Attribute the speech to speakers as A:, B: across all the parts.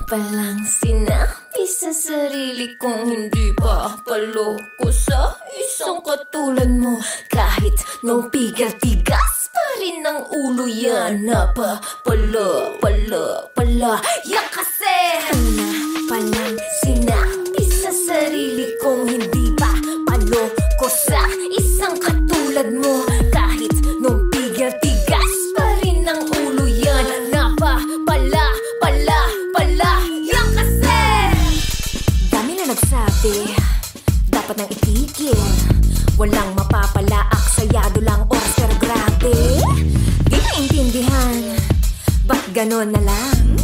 A: palang sinabi sa sarili kong hindi pa paloko sa isang katulad mo. Kahit nung tigas pa rin ang ulo yan. Pala yan kasi una palang sinabi sa sarili kong hindi pa paloko sa isang katulad mo. Kahit nung tigas pa rin ang ulo yan. Pala yan kasi dami na nagsabi dapat nang itigil. Walang mapapalaak, sayado lang oras pero grabe. Di naintindihan, ba't ganon na lang?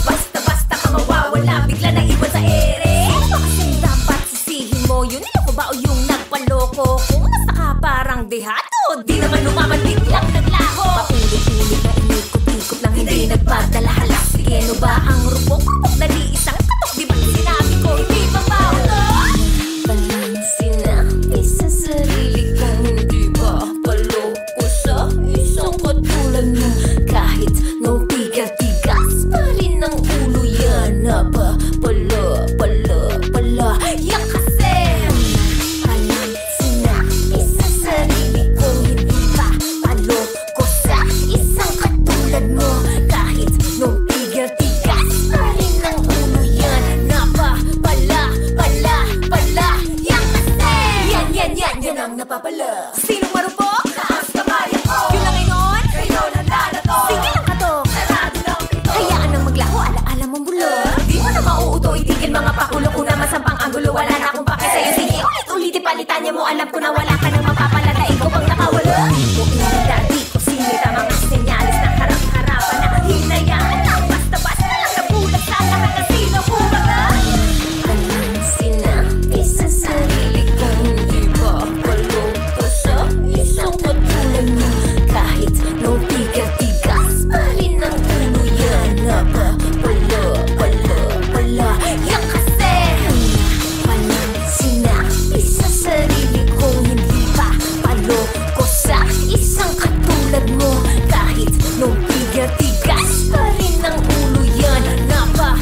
A: Basta ka mawawala, bigla na iwan sa ere. Ano kasing dapat sisihin mo? Yun niloko ba o yung nagpaloko? Kung nasa ka parang dehado, di naman lumaman, biglang naglaho. Paulit-ulit na inikot-ikot lang hindi nagpadala. Hala, sige no ba ang rupok? Dali isang katok, di ba sinabi ko hindi pa paulo? Palang sinabi sa sarili kong hindi ba paloko sa isang katulad mo. Kahit nung tigas pa rin ang ulo yan. Pala yan kasi palang sinabi sa sarili kong hindi ba paloko sa isang katulad mo. Kahit nung tigas pa rin ang ulo yan. Pala yan kasi yan ang napapala. Sinong marupok? Taas kamay ako. Yun lang ngayon? Kayo lang lalato. Sige lang katok. Sarado lang pito. Hayaan nang maglaho, alaala mong bulok. Di mo na mauuto, itigil mga pakulo. Kung naman sampang anggulo, wala na akong pake sa'yo. Sige, ulit-ulit palitan niya mo. Alam ko na wala ka nang mapapalata. Ikaw bang nakawala? Di ko inilita, di ko sinita. Mga senyalis na harap-harapan na hinayaan lang. Basta-basta lang nabulag sa lahat na sino kumaga. Palang sinabi sa sarili kong hindi ba paloko sa isang katulad mo. Kahit nung tigas pa rin ang ulo yan. Pala yan kasi palang sinabi sa sarili kong hindi pa paloko sa isang katulad mo. Kahit nung tigas pa rin ang ulo yan. Pala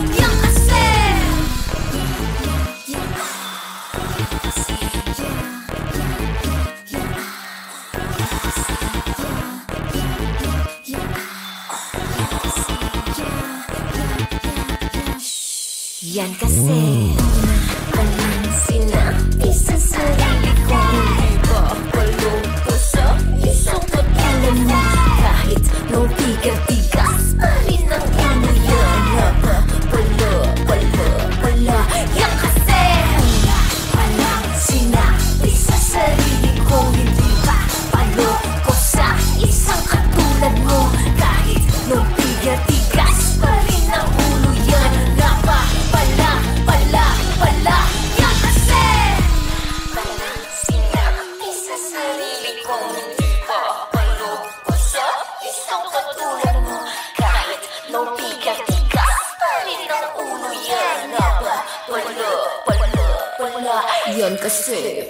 A: yan kasi yan kasi palang sinabi sa sarili kong hindi ba paloko sa isang katulad mo. Kahit nung tigas pa rin ang ulo yan. Pala yan kasi palang sinabi sa sarili kong hindi ba paloko sa isang katulad mo. Kahit nung tigas pa rin ang ulo yan. Pala yan kasi palang sinabi sa sarili kong hindi ba paloko sa isang katulad mo. Kahit nung tigas pa rin ang ulo yan. Pala yan kasi.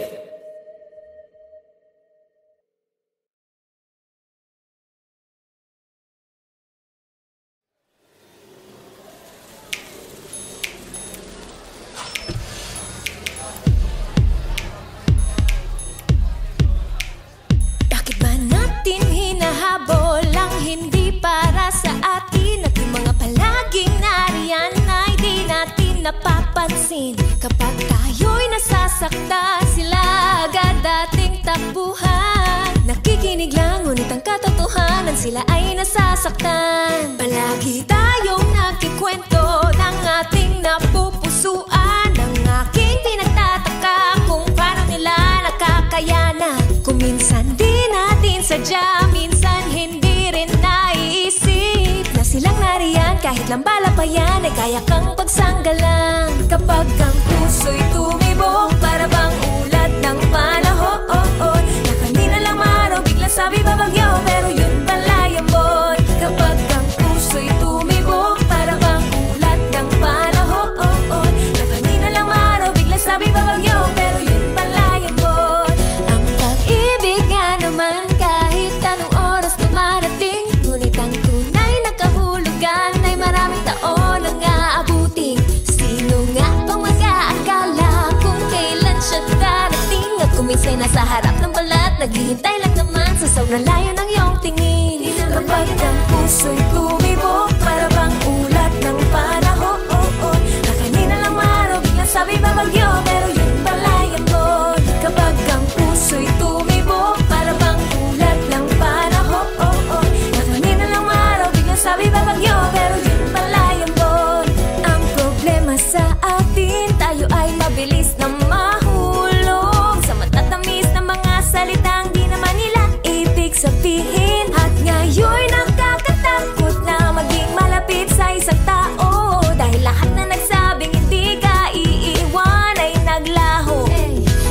A: Bakit ba natin hinahabol ang hindi para sa atin? At yung mga palaging nariyan ay di natin napapansin. Kapag tayo'y nasasakta, sila agad dating takbuhan. Nakikinig lang, ngunit ang katotohanan sila ay nasasaktan. Palagi tayong nagkikwento ng ating napupusuan. Ang aking pinagtataka kung paano nila nakakayanan. Kung minsan di natin sadya, minsan hindi rin naiisip na silang nariyan kahit lambala pa yan ay kaya kang pagsanggalang. Kapag ang puso'y tumibok para bang ulat ng panahon, na kanina lang maraw bigla sabi babagyo pero yun pala yambon. Kapag ang puso'y tumibok para bang ulat ng panahon, na kanina lang maraw bigla sabi babagyo pero yun pala yambon. Ang pag-ibig nga naman kahit anong oras dumarating, ngunit ang tunay na kahulugan nasa harap ng balat, naghihintay lang naman sa sobrang layo ng iyong tingin. Kapag ang puso'y tumibo, para bang ulat ng panahon, na kanina lang araw, biglang sabi babagyo, pero yun pala yambon. Kapag ang puso'y tumibo, para bang ulat ng panahon, na kanina lang araw, biglang sabi babagyo, pero yun pala yambon. Ang problema sa atin, tayo ay mabilis na mahulog sa matatamis na mga salitang di naman nila ibig sabihin. At ngayon nakakatakot na maging malapit sa isang tao, dahil lahat na nagsabing hindi ka iiwan ay naglaho.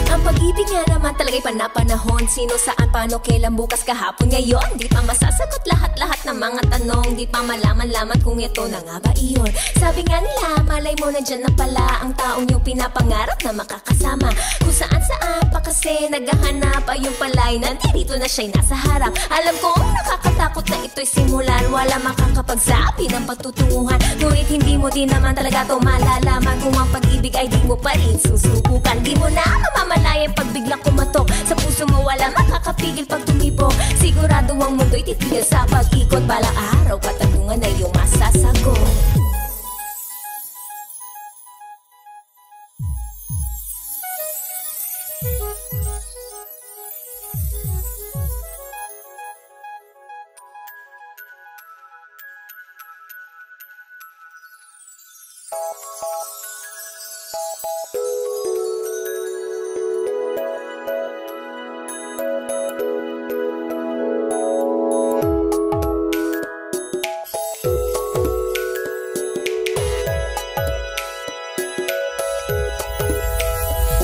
A: Ang pag-ibig nga naman talaga'y panapanahon. Sino, saan, paano, kailan, bukas, kahapon, ngayon. Di pa masasagot lahat-lahat ng mga tanong. Di pa malaman-laman kung ito na nga ba iyon. Sabi nga nila, malay mo nandyan na pala ang taong yung pinapangarap na makakasama. Kung saan-saan pa kasi naghahanap, ay yung pala'y nandito na siya'y nasa harap. Alam kong nakakatakot na ito'y simulan, wala makakapagsabi ng pagtutunguhan. Ngunit hindi mo din naman talaga to malalaman kung ang pag-ibig ay di mo pa rin susubukan. Di mo na mamamalayan pag biglang kumatok sa puso mo, wala makakapigil pag tumibok. Sigurado ang mundo'y titigil sa pag-ikot, balang araw katanungan na iyong masasagot.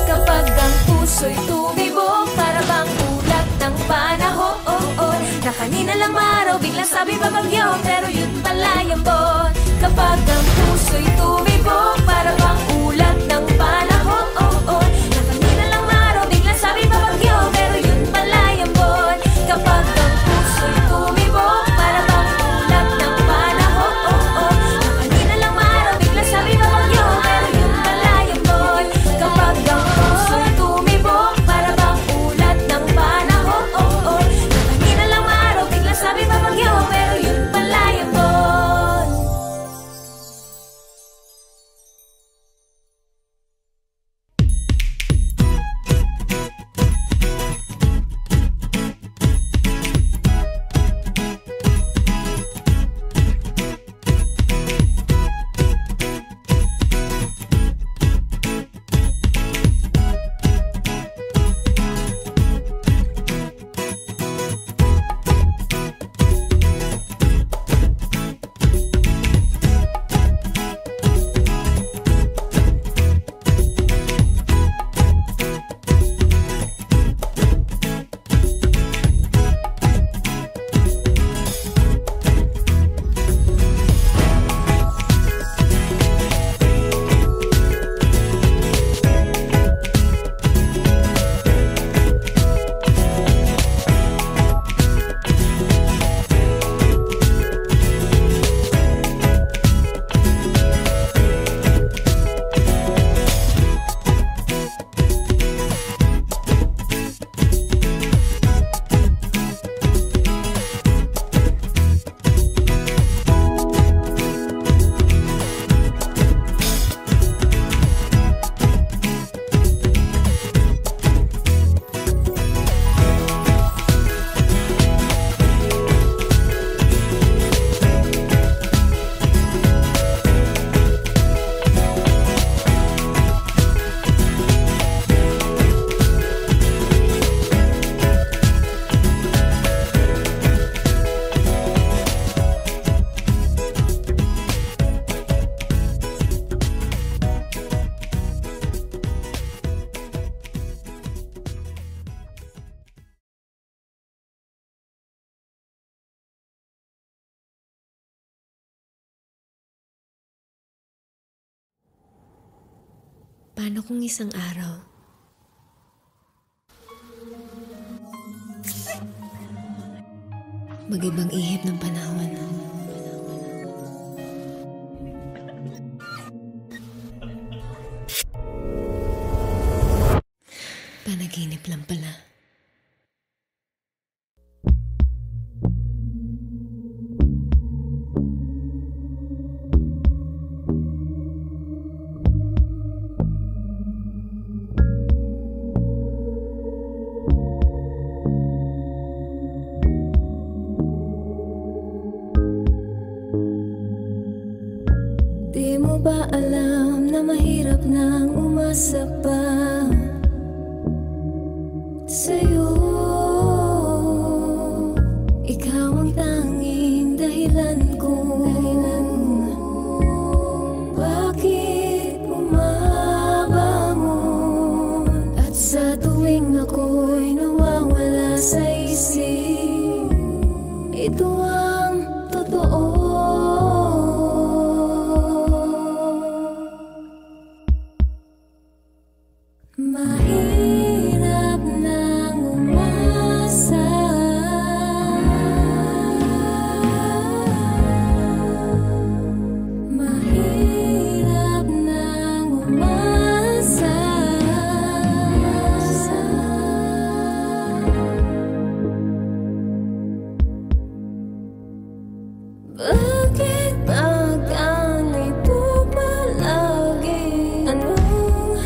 A: Kapag ang puso'y tumibok, para bang ulat ng panahon, na kanina lang araw, biglang sabi babagyo, pero yun pala yambon. Kapag ang puso'y tumibok, para bang ulat ng panahon, na kanina lang araw, biglang sabi babagyo, pero yun pala yambon. Kapag ang puso'y tumibok, para bang ulat ng panahon, na kanina lang araw, biglang sabi babagyo, pero yun pala yambon. Kapag ang puso'y tumibok, para bang ulat ng panahon, na kanina lang araw, biglang sabi babagyo, pero yun pala yambon. Paano kung isang araw, mag-ibang ihip ng panahon? Panaginip lang pala. alam na mahirap nang umasa pa sa'yo? Ikaw ang tanging dahilan ko bakit bumabangon. At sa tuwing ako'y nawawala sa isip, ito ang totoo. Mahirap nang umasa, mahirap nang umasa. Bakit ba ganito palagi? Anong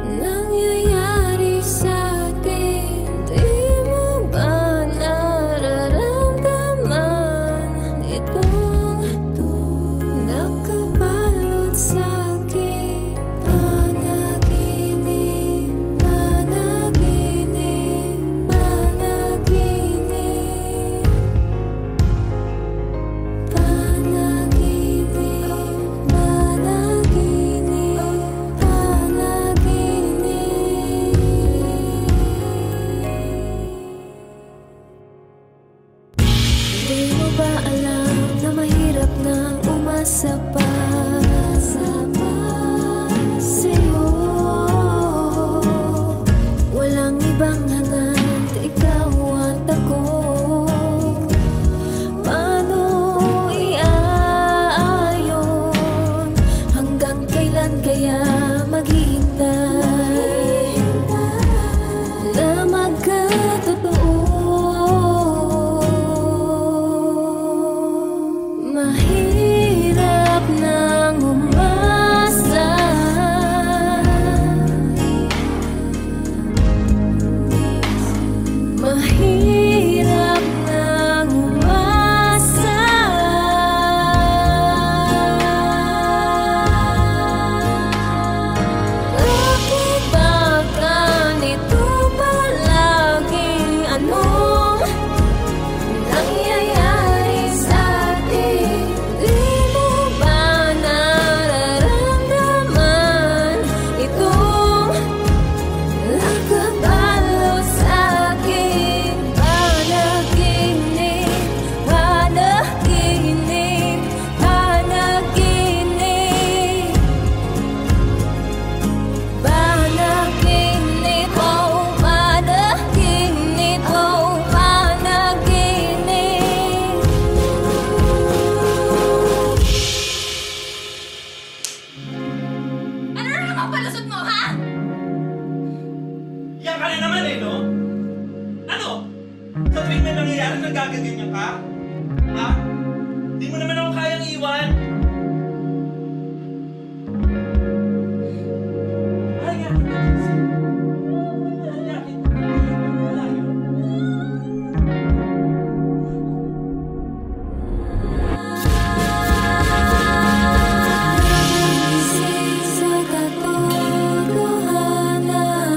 A: nangyayari sa'tin? Di mo ba nararamdaman itong nakabalot sa'kin? Panaginip, panaginip, panaginip, panaginip, panaginip, panaginip. Di mo ba alam na mahirap nang umasa pa sa'yo? Walang ibang hangad, ikaw at ako. Paano iaayon? Hanggang kailan kaya maghihintay na magkatotoo? Mahirap nang umasa, mahirap nang umasa. Bakit ba ganito palagi? Anong nangyayari sa'tin? Di mo ba nararamdaman itong nakabalo sa'kin? Panaginip, panaginip, panaginip, panaginip, oh panaginip, oh panaginip. Ano na naman palusot mo, ha?
B: Yan ka rin naman eh, no? Ano? Sa tuwing may nangyayari, nagaganyan ka? Ha? Di mo naman ako kayang iwan. Ay, nga.
A: Sa katotohanan,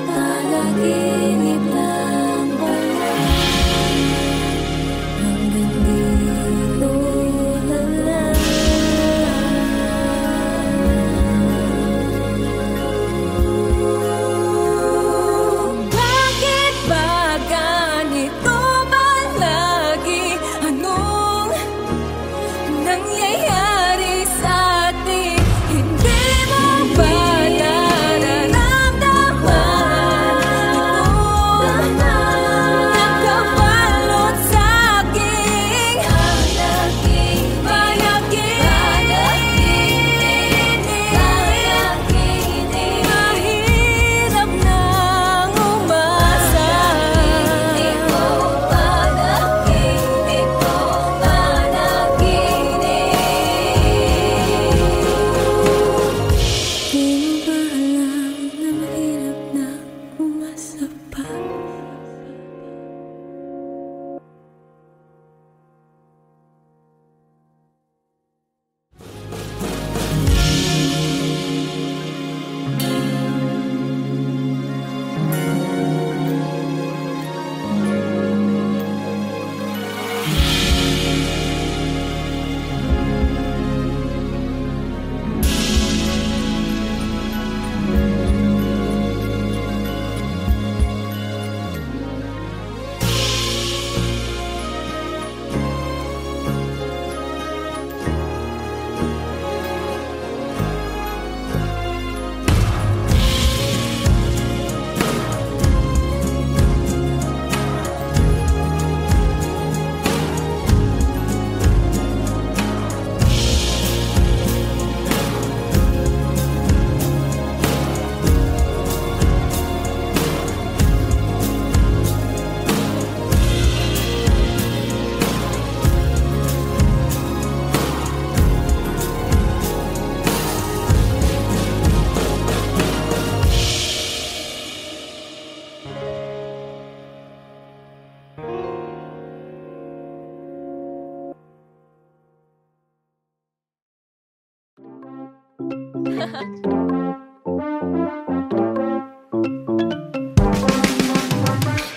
A: panaginip lang pala. Hanggang di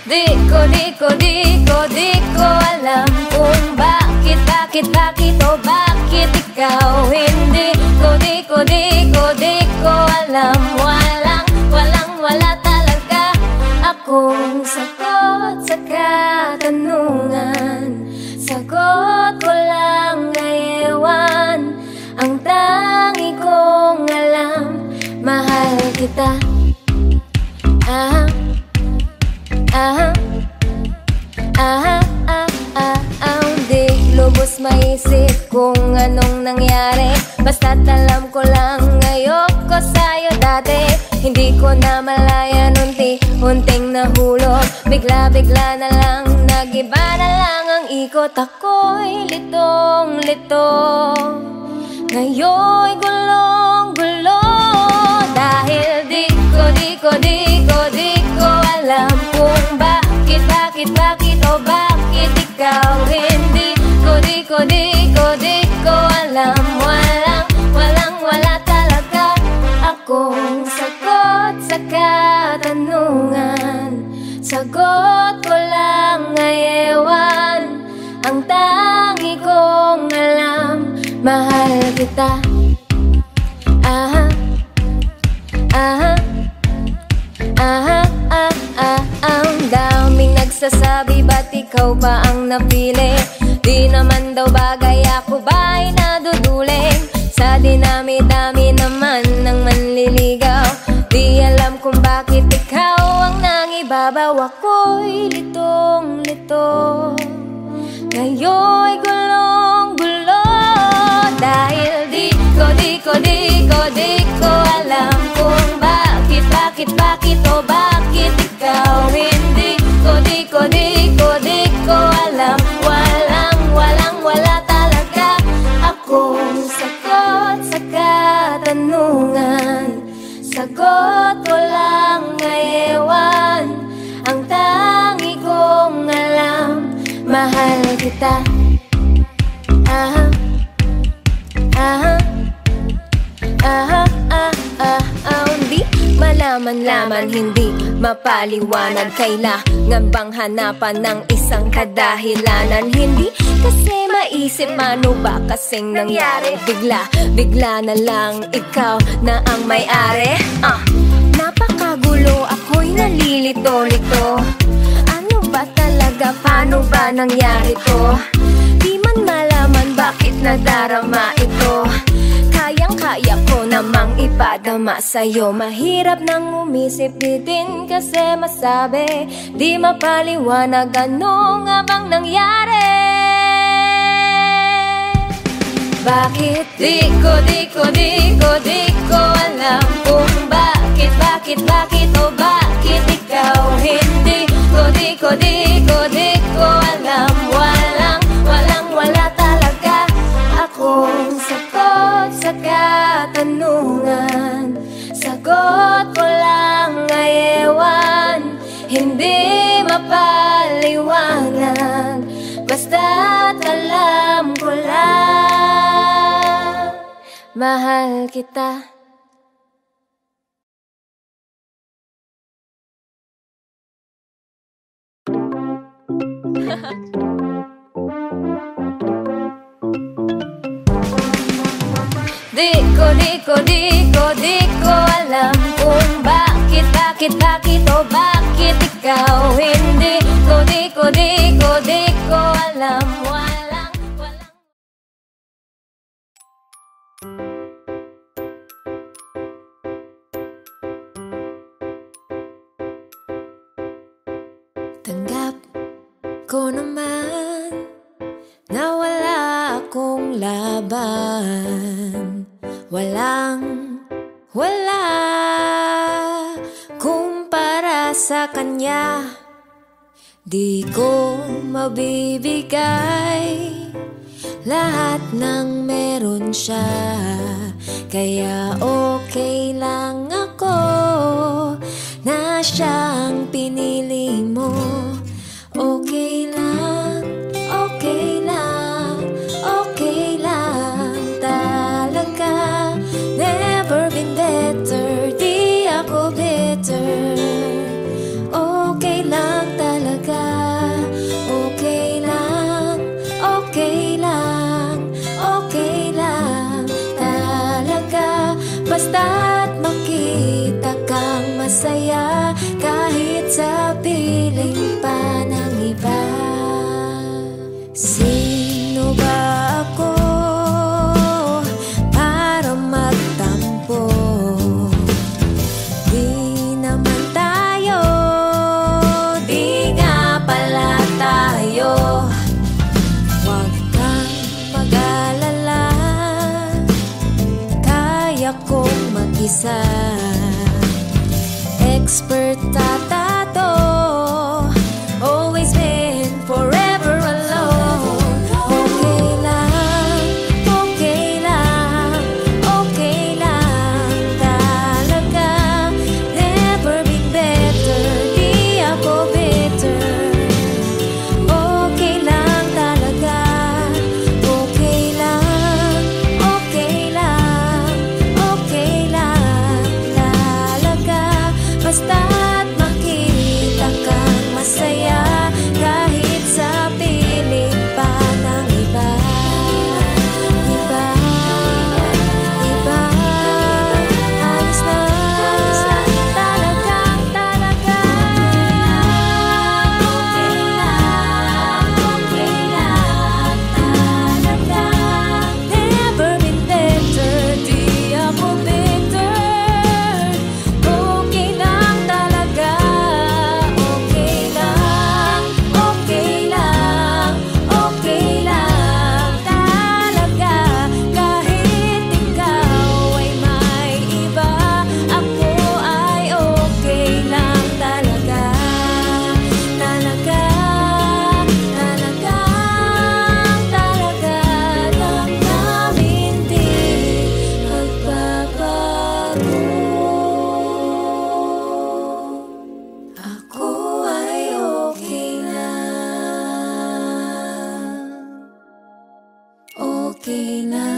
A: Di ko alam kung bakit o bakit ikaw hindi Di ko alam, wala talaga akong sagot sa katanungan. Sagot ko lang ay ewan, ang tangi kong alam, mahal kita. Di lubos maisip kung anong nangyari, basta't alam ko lang ayoko sa'yo dati. Hindi ko na malayan, unting nahulog, bigla na lang, nagiba na lang ang ikot. Ako'y litong-lito, ngayon'y gulong-gulo, dahil di ko alam kung bakit o bakit ikaw hindi Di ko alam, wala talaga akong sagot sa katanungan. Sagot ko lang ay ewan, ang tangi kong alam, mahal kita. Ang daming nagsasabi, ba't ikaw ba ang napili? Di naman daw bagay, ako ba'y naduduling? Sa dinami-dami naman ng manliligaw, di alam kung bakit ikaw ang nangibabaw. Ako'y litong-lito, ngayon'y gulong-gulo, dahil di ko alam kung bakit o bakit ikaw hindi Di ko alam, wala talaga akong sagot sa katanungan. Sagot ko lang ay ewan, ang tangi kong alam, mahal kita. Di malaman-laman, hindi mapaliwanag, kailangan bang hanapan ng isang kadahilanan? Hindi kasi maisip, ano ba kasing nangyari? Bigla na lang ikaw na ang may-ari. Napakagulo, ako'y nalilito-lito. Ano ba talaga, paano ba nangyari to? Di man malaman bakit nadarama ito. Kayang-kaya ko namang ipadama sa'yo. Mahirap nang umisip, di din kasi masabi, di mapaliwanag, ano nga bang nangyari? Bakit di ko alam kung bakit o bakit ikaw hindi Di ko alam, wala talaga akong sagot sa katanungan. Sagot ko lang ay ewan, hindi mapaliwanag, basta't alam ko lang, mahal kita. Di ko alam kung bakit o bakit ikaw hindi Di ko alam, walang tanggap ko naman na wala akong laban. Wala kumpara sa kanya. Di ko mabibigay lahat ng meron siya, kaya okay lang ako na siyang pinili mo. Okay lang, okay lang, okay lang talaga. Never been better, di ako bitter. Okay lang talaga. isa. Expert tato, always been forever alone. Okay lang, okay lang, okay lang talaga. Never been better, di ako bitter. Okay lang talaga, okay lang, okay lang, okay lang talaga. Basta't makita kang masaya kahit sa piling pa ng iba. Iba, iba, ayos na talagang talaga. Okay lang, okay lang talaga. Never been better, di ako bitter. Okay lang talaga, okay lang, okay lang, okay lang talaga. Kahit ikaw ay may iba, ako ay okay lang talaga. Talaga, talaga, talaga lang namin di magbabago. Ako ay okay lang, okay lang.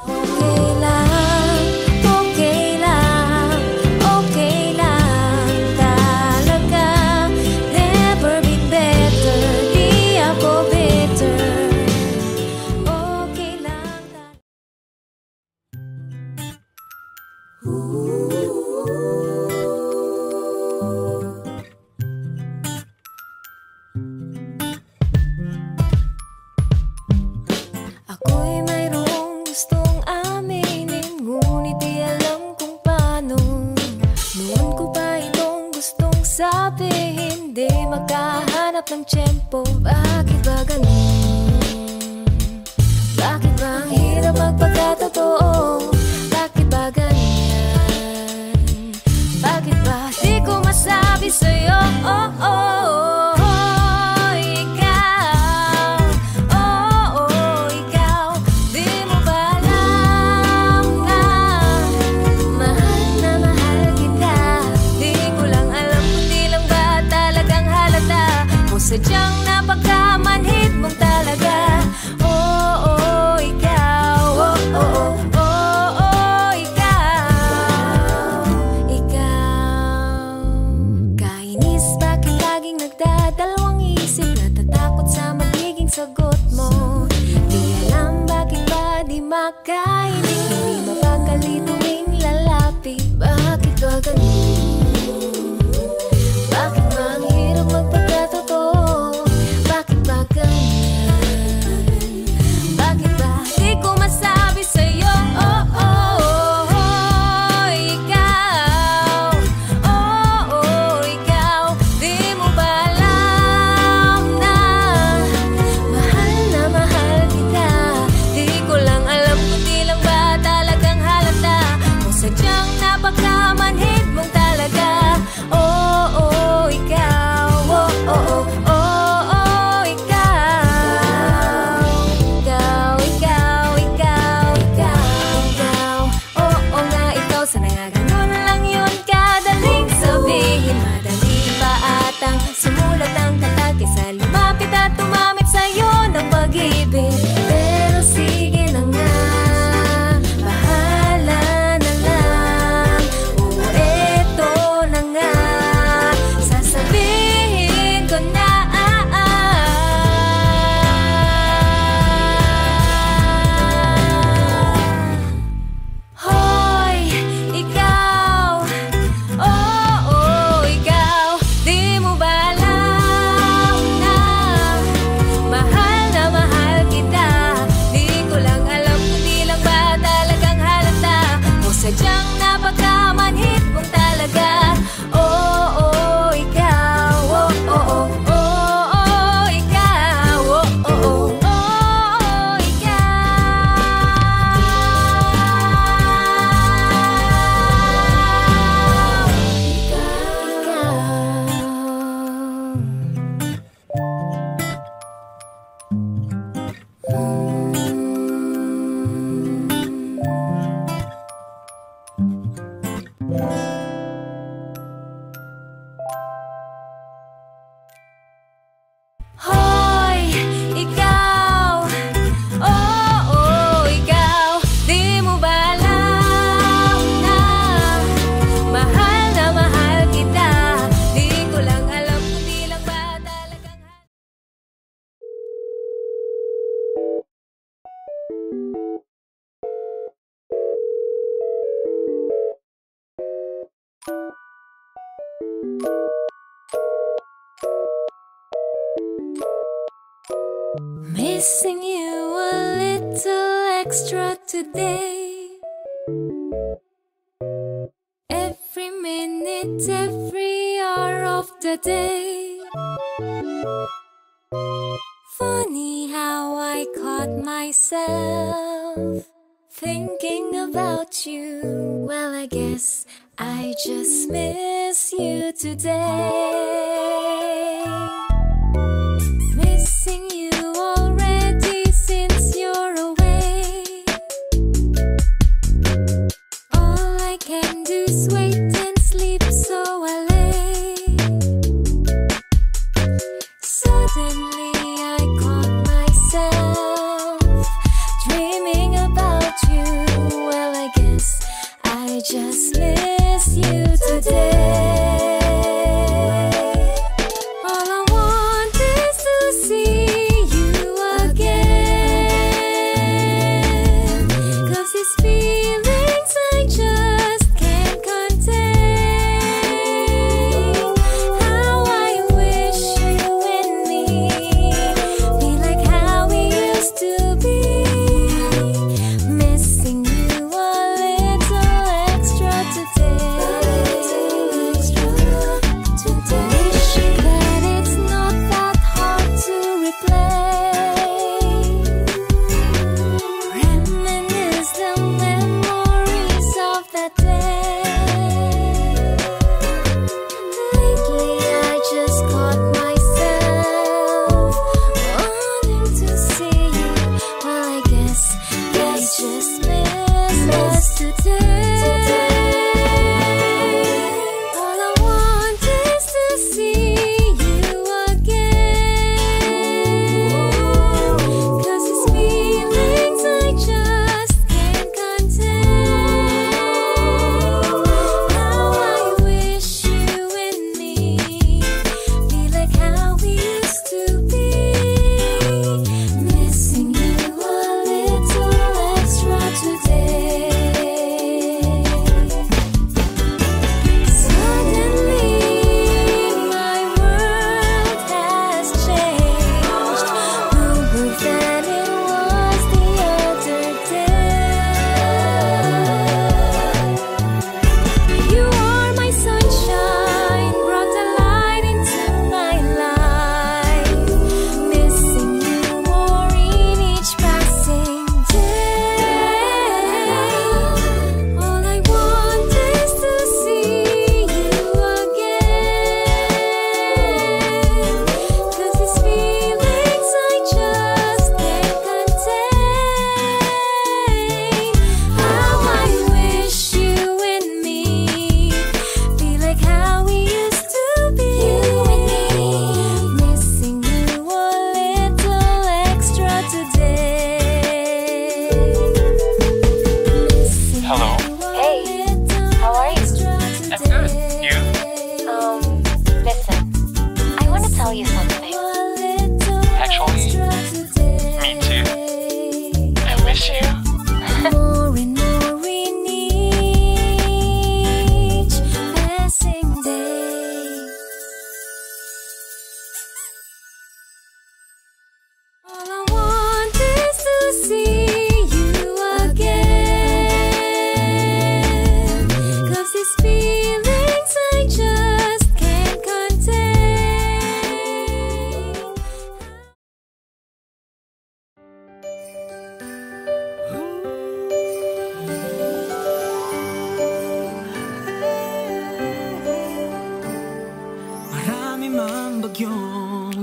A: Okay lang, okay lang, okay lang talaga. Never been better, di ako bitter. Okay lang talaga. Ako'y mayroong gustong aminin, ngunit di alam kung paano. Noon ko pa itong gustong sabihin, di makahanap ng tiyempo. Bakit ba ganun? Bakit ba ang hirap magpagkatotoo? Bakit ba ganyan? Bakit ba di ko masabi sa'yo? Oh, oh, oh, ikaw. Oh, oh, ikaw. Di mo ba alam na mahal kita? Di ko lang alam kung di lang ba talagang halata, o sadyang napagkamanhid mong talaga. Oh, oh, ikaw. Oh, oh, oh, oh, oh, ikaw. Ikaw. Kainis, bakit laging nagdadalawang isip? Natatakot sa magiging sagot mo. Di alam bakit ba di makainig, hindi mapakali tuwing lalapit. Bakit ba ganun? Bakit ba ang hirap magpagkatotoo? Bakit ba ganyan? Bakit ba di ko masabi sa'yo? Oh, oh, oh, ikaw. Oh, oh, ikaw. Di mo ba alam na mahal kita? Di ko lang alam kung di Missing you a little extra today. Every minute, every hour of the day. Funny how I caught myself thinking about you. Well, I guess I just miss you today. Missing you already since you're away. All I can do is wait and sleep, so I lay. Suddenly I caught myself dreaming about you. Well, I guess I just miss you today.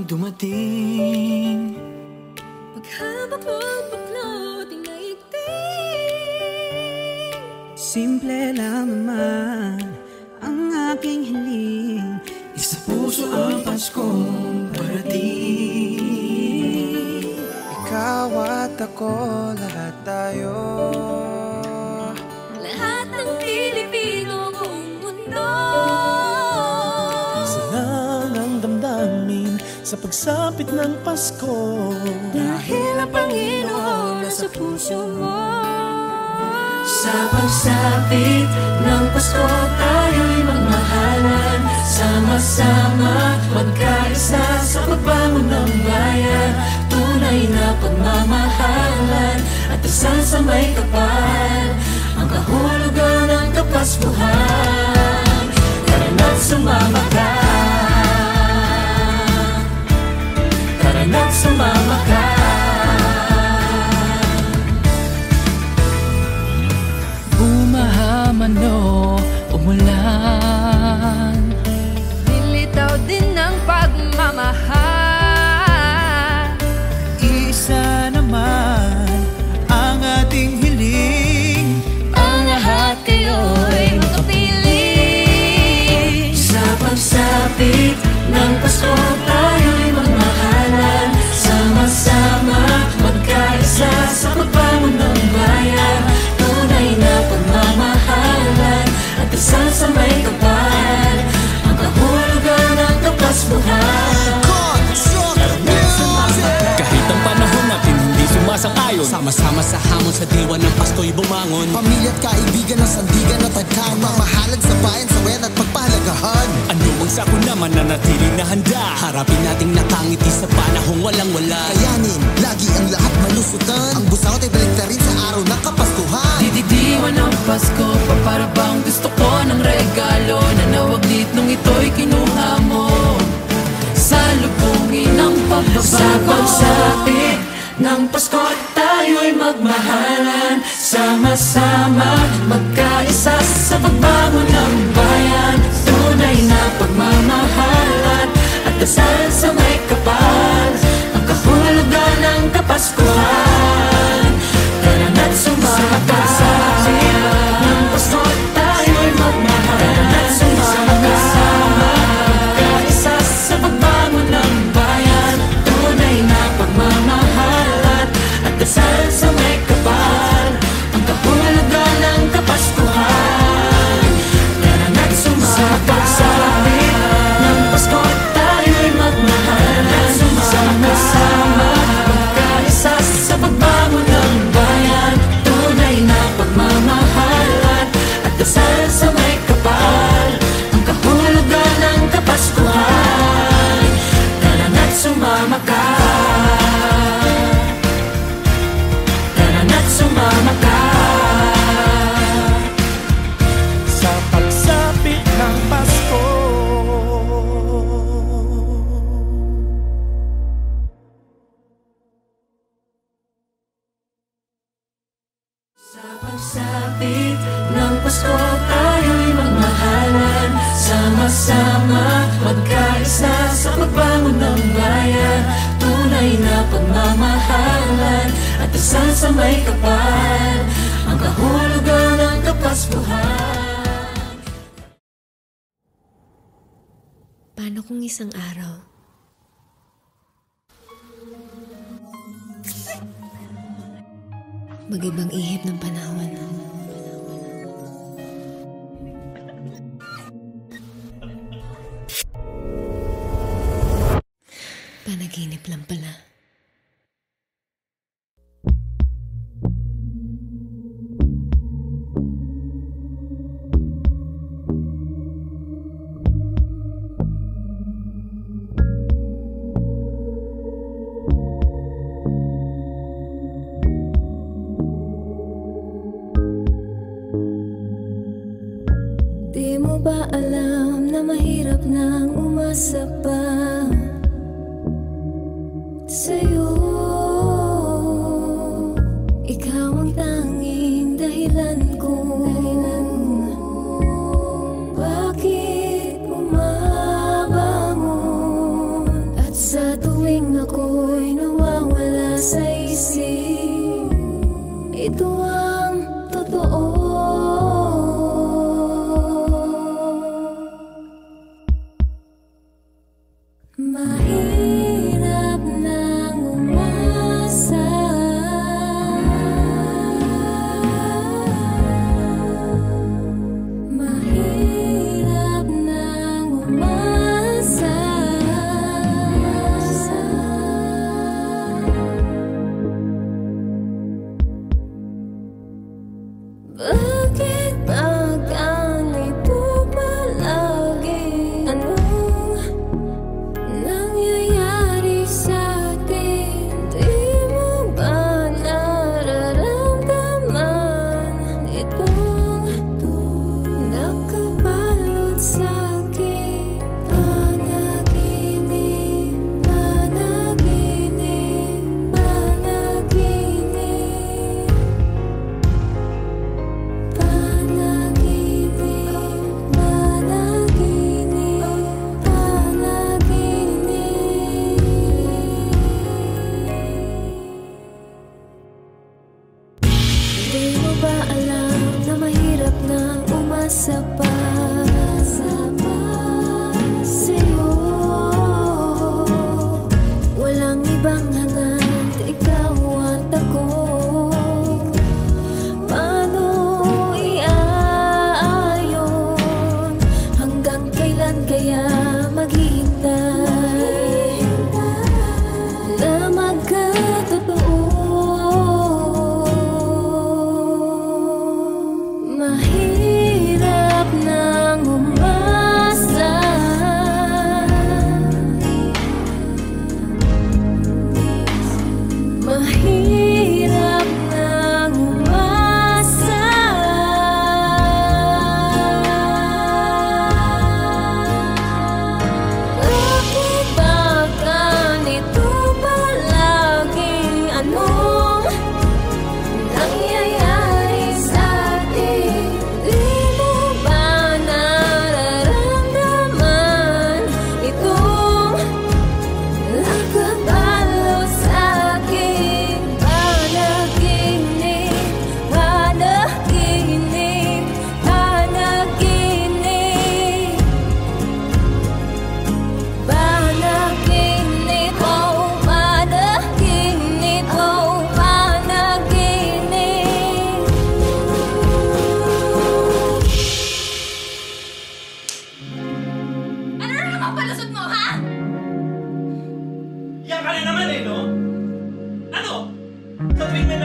C: dumating.
A: Paghabak mong baklot ay naigting.
C: Simple lang naman ang aking hiling. Isa puso ang Paskong parating. Ikaw at ako, lahat tayo.
A: Lahat ng Pilipino buong mundo.
C: Isa lang ang damdamin sa pagsapit ng Pasko.
A: Dahil ang Panginoon nasa puso puso mo.
D: Sa pagsapit ng Pasko, tayo'y magmahalan. Sama-sama, magkaisa sa pagbangon ng bayan. Tunay na pagmamahalan at dasal sa may kapal, ang kahulugan ng Kapaskuhan. Tara na't sumama ka, tara na't sumama ka.
E: Bumahaman o umulan,
A: Lilitaw din ng pagmamahal.
C: Isa naman ang ating hiling,
A: Ang lahat kayo'y magkapiling.
D: Sa pagsapit ng Pasko, tayo'y magmahalan. Sama-sama, magkaisa sa pagbangon ng bayan. Tunay na pagmamahalan at dasal sa may kapal, ang kahulugan ng Kapaskuhan.
F: Kahit ang panahon natin hindi sumasang-ayon, sama-sama sa hamon sa diwa ng Pasko'y bumangon.
G: Pamilya at kaibigan ng sandigan at tagkana, mamahalan sa bayan, sa wet at pagpahalagahan.
F: Ano ang sako naman na natiling na handa, harapin nating nakangiti sa panahong walang-wala.
G: Kayanin, lagi ang lahat malusutan, ang busawat ay balik na rin sa araw ng Kapaskuhan.
E: dididiwan ng Pasko, para bang gusto ko ng regalo na nawaglit nung ito'y kinuha mo. Salubungin ang
D: Sa
E: pagbabago.
D: pagsapit ng Pasko, tayo'y magmahalan. Sama-sama, magkaisa sa pagbangon ng bayan. Tunay na pagmamahalan at dasal sa may kapal, ang kahulugan ng Kapaskuhan. Tara na't sumama ka, ng Pasko tayo'y magmahalan. Tara na't sumama ka, magkaisa sa pagbangon ng bayan. Tunay na pagmamahalan at dasal sa may kapal, ang kahulugan ng Kapaskuhan. Tara na't sumama ka, ng Pasko tayo'y magmahalan. Sama-sama, magkaisa sa pagbangon ng bayan. Tunay na pagmamahalan at dasal sa may kapal, ang kahulugan ng Kapaskuhan. Tara na't sumama ka, tara na't sumama ka.
C: sa pagsapit ng Pasko.
D: Sa pagsapit ng Pasko, tayo'y magmahalan. Sama-sama, magkaisa sa pagbangon ng bayan. Tunay na pagmamahalan at dasal sa may kapal, ang kahulugan ng Kapaskuhan.
A: Paano kung isang araw mag-ibang ihip ng panahon? Panaginip lang pala. Di mo ba alam na mahirap nang umasa pa sa'yo? Ikaw ang tanging dahilan kung bakit bumabangon. At sa tuwing ako'y nawawala sa isip, ito ang totoo.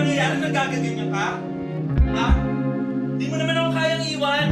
B: nangyayari? Nagaganyan ka? Ha? Di mo naman ako kayang iwan.